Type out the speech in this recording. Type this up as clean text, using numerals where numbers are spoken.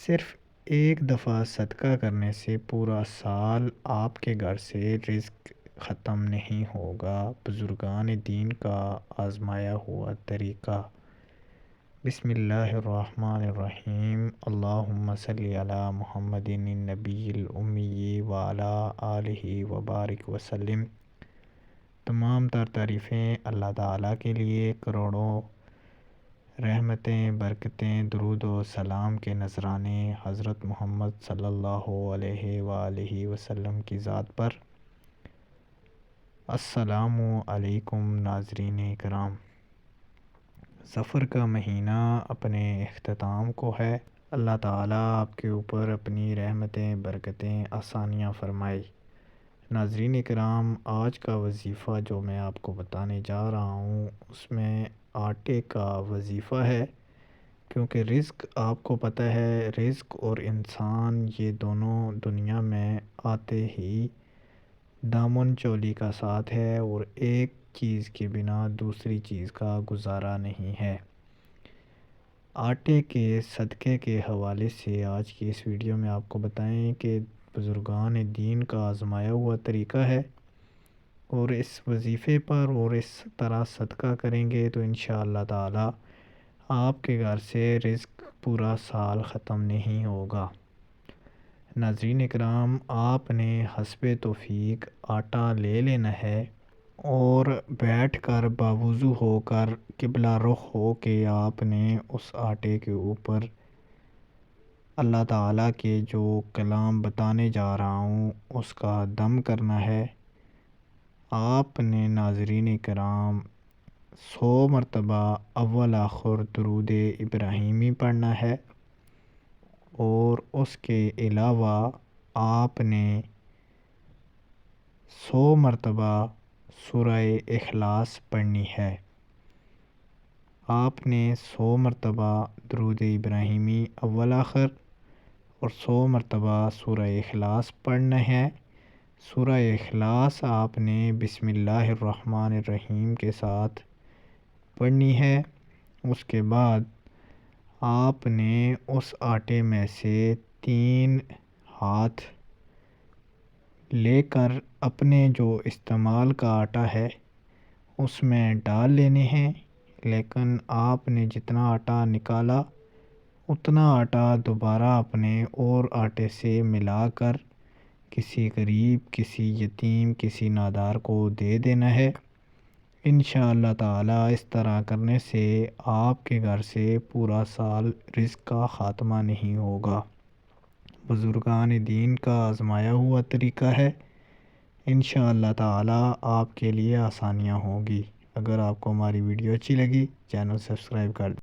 صرف ایک دفعہ صدقہ کرنے سے پورا سال آپ کے گھر سے رزق ختم نہیں ہوگا۔ بزرگان دین کا آزمایا ہوا طریقہ۔ بسم اللہ الرحمن الرحیم۔ اللہم صلی علی محمد النبی الامی وعلی آلہ وبارک وسلم۔ تمام تر تعریفیں اللہ تعالیٰ کے لیے، کروڑوں رحمتیں، برکتیں، درود و سلام کے نذرانے حضرت محمد صلی اللہ علیہ وآلہ وسلم کی ذات پر۔ السلام علیکم ناظرین کرام۔ سفر کا مہینہ اپنے اختتام کو ہے۔ اللہ تعالیٰ آپ کے اوپر اپنی رحمتیں، برکتیں، آسانیاں فرمائے۔ ناظرین کرام، آج کا وظیفہ جو میں آپ کو بتانے جا رہا ہوں اس میں آٹے کا وظیفہ ہے، کیونکہ رزق آپ کو پتہ ہے، رزق اور انسان یہ دونوں دنیا میں آتے ہی دامن چولی کا ساتھ ہے، اور ایک چیز کے بنا دوسری چیز کا گزارا نہیں ہے۔ آٹے کے صدقے کے حوالے سے آج کی اس ویڈیو میں آپ کو بتائیں کہ بزرگان دین کا آزمایا ہوا طریقہ ہے، اور اس وظیفے پر اور اس طرح صدقہ کریں گے تو انشاءاللہ تعالی آپ کے گھر سے رزق پورا سال ختم نہیں ہوگا۔ ناظرین اکرام، آپ نے حسب توفیق آٹا لے لینا ہے اور بیٹھ کر باوضو ہو کر قبلہ رخ ہو کے آپ نے اس آٹے کے اوپر اللہ تعالیٰ کے جو کلام بتانے جا رہا ہوں اس کا دم کرنا ہے۔ آپ نے ناظرین کرام 100 مرتبہ اول آخر درود ابراہیمی پڑھنا ہے، اور اس کے علاوہ آپ نے 100 مرتبہ سورہ اخلاص پڑھنی ہے۔ آپ نے 100 مرتبہ درود ابراہیمی اول آخر اور 100 مرتبہ سورہ اخلاص پڑھنا ہے۔ سورہ اخلاص آپ نے بسم اللہ الرحمن الرحیم کے ساتھ پڑھنی ہے۔ اس کے بعد آپ نے اس آٹے میں سے 3 ہاتھ لے کر اپنے جو استعمال کا آٹا ہے اس میں ڈال لینے ہیں، لیکن آپ نے جتنا آٹا نکالا اتنا آٹا دوبارہ اپنے اور آٹے سے ملا کر کسی غریب، کسی یتیم، کسی نادار کو دے دینا ہے۔ انشاءاللہ تعالی اس طرح کرنے سے آپ کے گھر سے پورا سال رزق کا خاتمہ نہیں ہوگا۔ بزرگان دین کا آزمایا ہوا طریقہ ہے۔ انشاءاللہ تعالی آپ کے لیے آسانیاں ہوں گی۔ اگر آپ کو ہماری ویڈیو اچھی لگی چینل سبسکرائب کر دیں۔